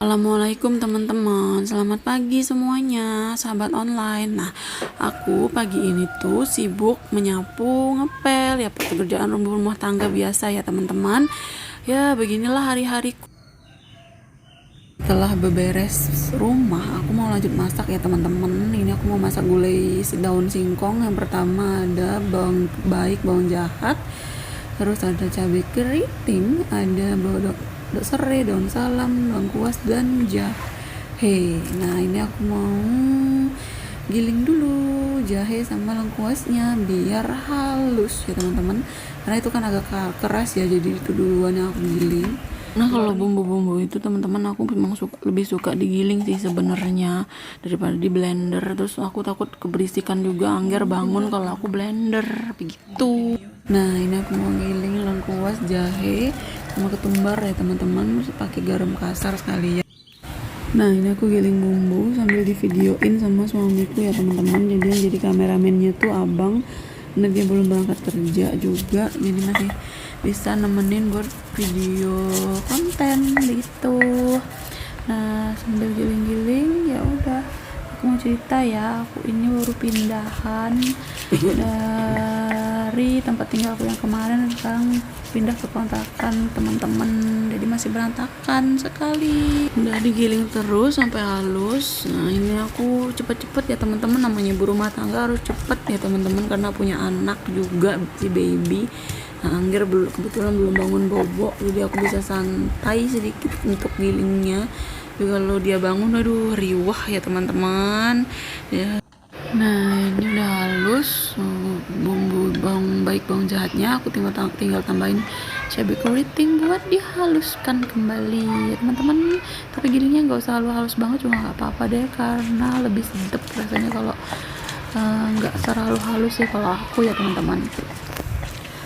Assalamualaikum teman-teman, selamat pagi semuanya, sahabat online. Nah, aku pagi ini tuh sibuk menyapu, ngepel, ya pekerjaan rumah tangga biasa ya teman-teman. Ya, beginilah hari-hariku. Setelah beberes rumah, aku mau lanjut masak ya teman-teman. Ini aku mau masak gulai daun singkong. Yang pertama ada bawang baik, bawang jahat, terus ada cabai keriting, ada serai, daun salam, lengkuas, dan jahe. Nah, ini aku mau giling dulu jahe sama lengkuasnya biar halus ya teman-teman, karena itu kan agak keras ya, jadi itu duluan yang aku giling. Nah, kalau bumbu-bumbu itu teman-teman aku memang lebih suka digiling sih sebenarnya daripada di blender. Terus aku takut keberisikan juga, angger bangun kalau aku blender begitu. Nah, ini aku mau giling lengkuas, jahe sama ketumbar ya teman-teman, pakai garam kasar sekali ya. Nah, ini aku giling bumbu sambil divideoin sama suamiku ya teman-teman. Jadi kameramennya tuh abang, karena dia belum berangkat kerja juga, jadi masih bisa nemenin buat video konten gitu. Nah, sambil giling-giling ya udah aku mau cerita ya, aku ini baru pindahan dari tempat tinggal aku yang kemarin, sekarang pindah ke kontrakan teman-teman, jadi masih berantakan sekali. Udah digiling terus sampai halus. Nah, ini aku cepet-cepet ya teman-teman, namanya ibu rumah tangga harus cepet ya teman-teman, karena punya anak juga si baby. Nah, Angger kebetulan belum bangun bobo, jadi aku bisa santai sedikit untuk gilingnya. Tapi kalau dia bangun, aduh riwah ya teman-teman ya. Nah, ini udah halus. Bumbu bawang baik, bawang jahatnya aku tinggal tambahin cabai keriting buat dihaluskan kembali ya teman-teman. Tapi gilingnya nggak usah halus banget juga nggak apa-apa deh, karena lebih sedap rasanya kalau nggak terlalu halus ya kalau aku ya teman-teman.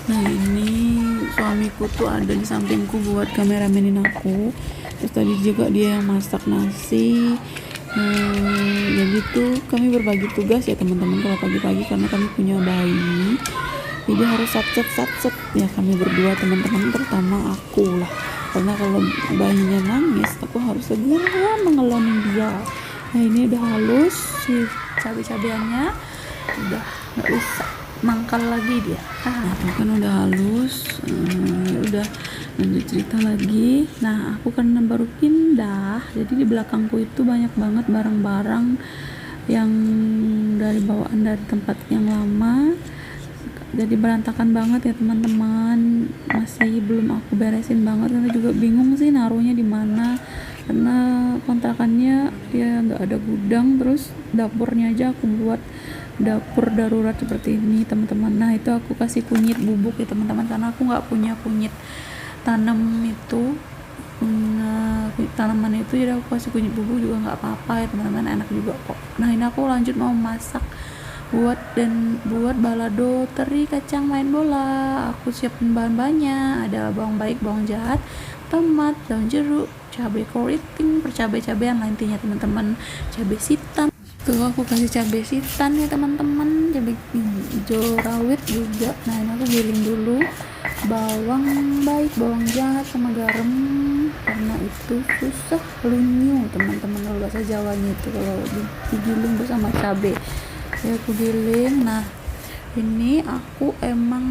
Nah, ini suamiku tuh ada di sampingku buat kameramenin aku. Terus tadi juga dia yang masak nasi. Jadi tuh kami berbagi tugas ya teman-teman kalau pagi-pagi, karena kami punya bayi. Jadi harus satset ya kami berdua teman-teman, terutama aku lah. Karena kalau bayinya nangis, aku harus segera mengelonin dia. Nah, ini udah halus si cabai-cabiannya, udah nggak bisa mangkal lagi dia. Nah, kan udah halus. Udah lanjut cerita lagi. Nah, aku karena baru pindah, jadi di belakangku itu banyak banget barang-barang yang dari bawaan dari tempat yang lama, jadi berantakan banget ya teman-teman. Masih belum aku beresin banget, karena juga bingung sih naruhnya di mana, karena kontrakannya ya nggak ada gudang. Terus dapurnya aja aku buat dapur darurat seperti ini teman-teman. Nah, itu aku kasih kunyit bubuk ya teman-teman, karena aku nggak punya kunyit tanam itu. Tanaman itu, jadi aku kasih kunyit bubuk juga nggak apa-apa ya teman-teman, enak juga kok. Nah, ini aku lanjut mau masak buat balado teri kacang main bola. Aku siapin bahan-bahannya, ada bawang baik, bawang jahat, tomat, daun jeruk, cabai keriting, percabai-cabean lah intinya teman-teman, cabai hitam tuh aku kasih cabai hitam ya teman-teman, cabai hijau rawit juga. Nah, ini aku giling dulu bawang baik, bawang jahat sama garam, karena itu susah lunyu teman-teman kalau bahasa Jawanya itu, kalau digiling bersama cabai ya aku giling. Nah, ini aku emang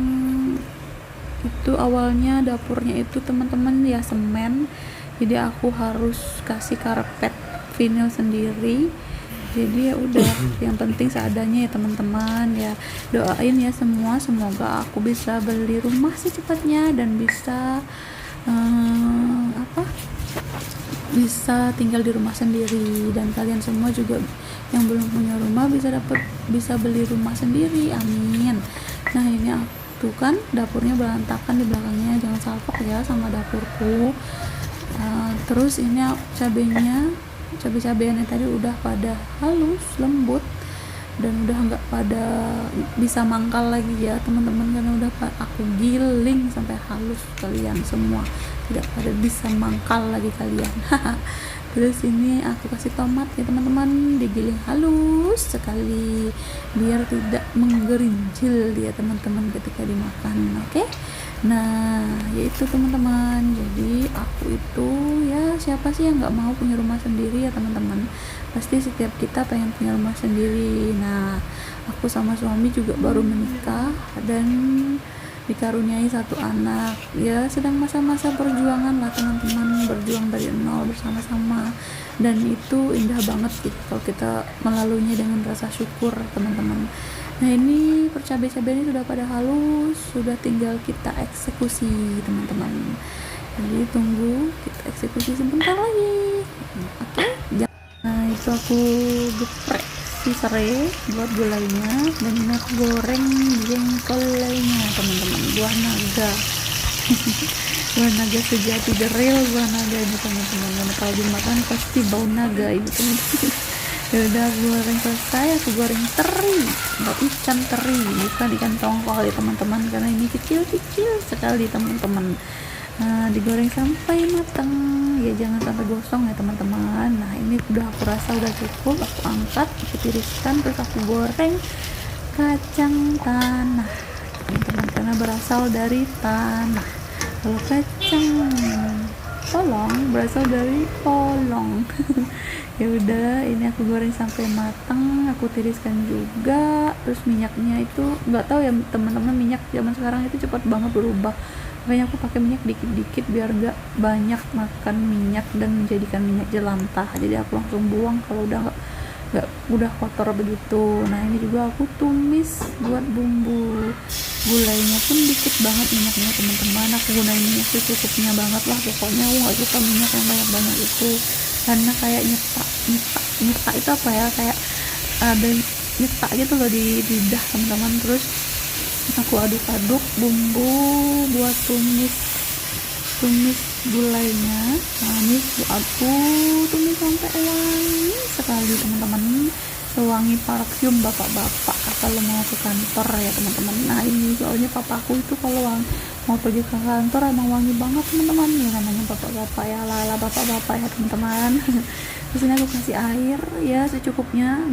itu awalnya dapurnya itu teman-teman ya semen, jadi aku harus kasih karpet vinil sendiri. Jadi ya udah, yang penting seadanya ya teman-teman ya. Doain ya semua, semoga aku bisa beli rumah secepatnya dan bisa bisa tinggal di rumah sendiri, dan kalian semua juga yang belum punya rumah bisa beli rumah sendiri, amin. Nah, ini tuh kan dapurnya berantakan di belakangnya, jangan salfok ya sama dapurku. Terus ini cabai-cabeannya tadi udah pada halus, lembut, dan udah nggak pada bisa mangkal lagi ya teman-teman, karena udah aku giling sampai halus, kalian semua tidak pada bisa mangkal lagi kalian. Terus ini aku kasih tomat ya teman-teman, digiling halus sekali biar tidak menggerinjil dia teman-teman ketika dimakan. Oke? Nah, yaitu teman-teman. Jadi aku itu, ya siapa sih yang nggak mau punya rumah sendiri ya teman-teman. Pasti setiap kita pengen punya rumah sendiri. Nah, aku sama suami juga baru menikah dan dikaruniai satu anak. Ya sedang masa-masa perjuangan lah teman-teman, berjuang dari nol bersama-sama. Dan itu indah banget gitu kalau kita melaluinya dengan rasa syukur teman-teman. Nah ini cabai ini sudah pada halus, sudah tinggal kita eksekusi teman-teman. Jadi tunggu kita eksekusi sebentar lagi. Oke. Nah itu aku geprek si serai buat gulainya, dan ini aku goreng jengkolnya teman-teman, buah naga. Buah naga sejati, the real buah naga ini teman-teman. Karena kalau dimakan pasti bau naga ini teman-teman. Ya udah aku goreng selesai, aku goreng teri, nggak ikan teri, bukan ikan tongkol ya teman-teman, karena ini kecil-kecil sekali teman-teman. Nah digoreng sampai matang, ya jangan sampai gosong ya teman-teman. Nah ini udah aku rasa udah cukup, aku angkat, aku tiriskan, terus aku goreng kacang tanah teman-teman, karena berasal dari tanah. Kalau kacang polong berasal dari polong. Ya udah ini aku goreng sampai matang, aku tiriskan juga. Terus minyaknya itu nggak tahu ya teman-teman, minyak zaman sekarang itu cepat banget berubah, makanya aku pakai minyak dikit-dikit biar gak banyak makan minyak dan menjadikan minyak jelantah. Jadi aku langsung buang kalau nggak udah kotor begitu. Nah ini juga aku tumis buat bumbu gulainya pun dikit banget minyaknya teman-teman. Aku gunain minyak secukupnya banget lah pokoknya. Aku nggak suka minyak yang banyak-banyak itu, karena kayak nyetak itu apa ya, kayak ada nyetak gitu loh di lidah teman-teman. Terus aku aduk-aduk bumbu buat tumis gulainya. Nah ini aku tumis sampai wangi sekali teman-teman, sewangi parfum bapak-bapak kalau mau ke kantor ya teman-teman. Nah ini soalnya papaku itu kalau mau pergi ke kantor emang wangi banget teman-teman, ya namanya bapak-bapak ya, lala bapak-bapak ya teman-teman. Terus ini aku kasih air ya secukupnya,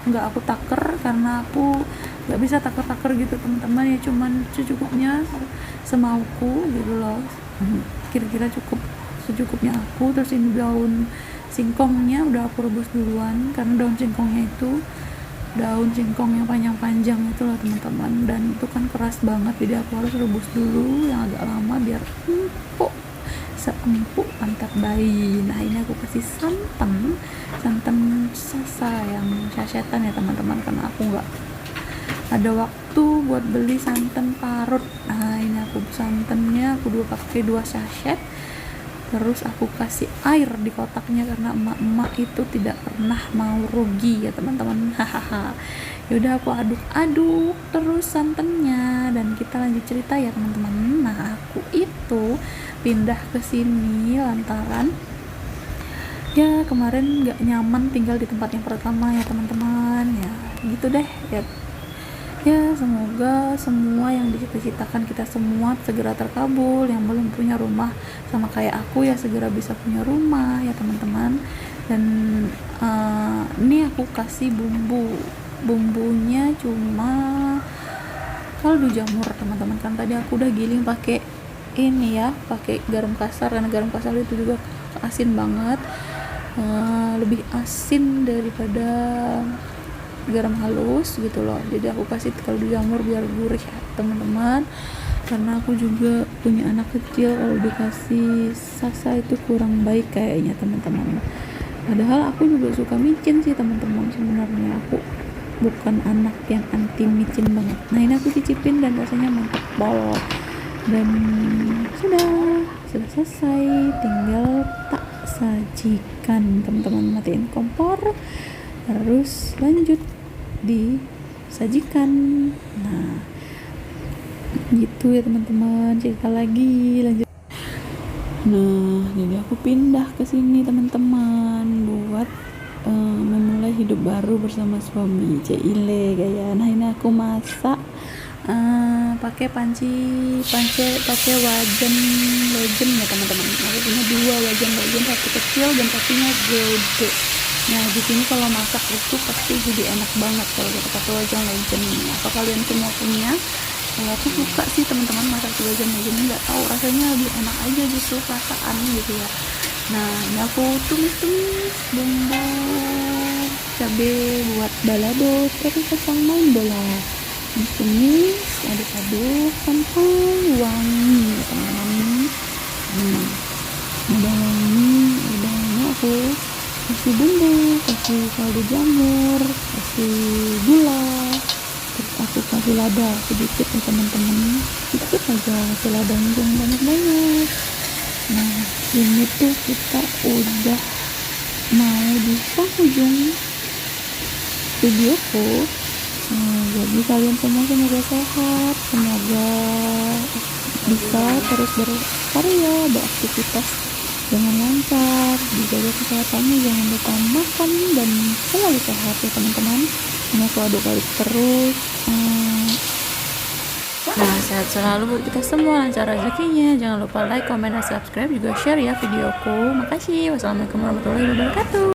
nggak aku taker karena aku nggak bisa taker-taker gitu teman-teman, ya cuman secukupnya semauku gitu loh. Kira-kira cukup secukupnya aku. Terus ini daun singkongnya udah aku rebus duluan, karena daun singkongnya itu daun singkong yang panjang-panjang itu loh teman-teman, dan itu kan keras banget, jadi aku harus rebus dulu yang agak lama biar empuk seempuk pantat bayi. Nah ini aku kasih santan sasa yang sasetan ya teman-teman, karena aku nggak ada waktu buat beli santan parut. Nah ini aku santannya aku pakai 2 saset. Terus aku kasih air di kotaknya karena emak-emak itu tidak pernah mau rugi ya teman-teman. Hahaha. Yaudah aku aduk-aduk terus santannya, dan kita lanjut cerita ya teman-teman. Nah aku itu pindah ke sini lantaran ya kemarin nggak nyaman tinggal di tempat yang pertama ya teman-teman, ya gitu deh ya semoga semua yang dicita-citakan kita semua segera terkabul. Yang belum punya rumah sama kayak aku ya segera bisa punya rumah ya teman-teman. Dan ini aku kasih bumbunya cuma kaldu jamur teman-teman, kan tadi aku udah giling pakai ini ya, pakai garam kasar, karena garam kasar itu juga asin banget, lebih asin daripada garam halus gitu loh. Jadi aku kasih kaldu jamur biar gurih ya teman-teman, karena aku juga punya anak kecil, kalau dikasih sasa itu kurang baik kayaknya teman-teman. Padahal aku juga suka micin sih teman-teman, sebenarnya aku bukan anak yang anti micin banget. Nah ini aku cicipin dan rasanya mantap bol, dan sudah selesai, tinggal tak sajikan teman-teman. Matiin kompor terus lanjut disajikan. Nah gitu ya teman-teman, cerita lagi lanjut. Nah jadi aku pindah ke sini teman-teman buat memulai hidup baru bersama suami, Cile gaya. Nah ini aku masak pakai pakai wajan legend ya teman-teman. Aku punya 2 wajan legend, satu kecil dan satunya gede. Nah di sini kalau masak itu pasti jadi enak banget kalau kita pakai wajan legend. Apa kalian semua punya? aku suka sih teman-teman masak 2 jam gini, nggak tahu rasanya lebih enak aja justru perasaan gitu ya. Nah ini aku tumis bumbu cabe buat balado terus pasang main bola, tumis aduk-aduk sampai wangi ya teman-teman. Udah wangi aku kasih bumbu, kasih kaldu jamur, kasih gula, terus aku kasih lada sedikit ya teman-teman, sedikit aja kasih ladanya, jangan banyak-banyak. Nah ini tuh kita udah mau di penghujung videoku. Jadi kalian semua semoga sehat, semoga bisa terus berkarya, beraktivitas dengan lancar, dijaga kesehatannya, jangan lupa makan dan selalu sehat ya teman-teman. Ini aku aduk-aduk terus. Nah, sehat selalu buat kita semua, lancar rezekinya. Jangan lupa like, comment, dan subscribe, juga share ya videoku. Makasih. Wassalamualaikum warahmatullahi wabarakatuh.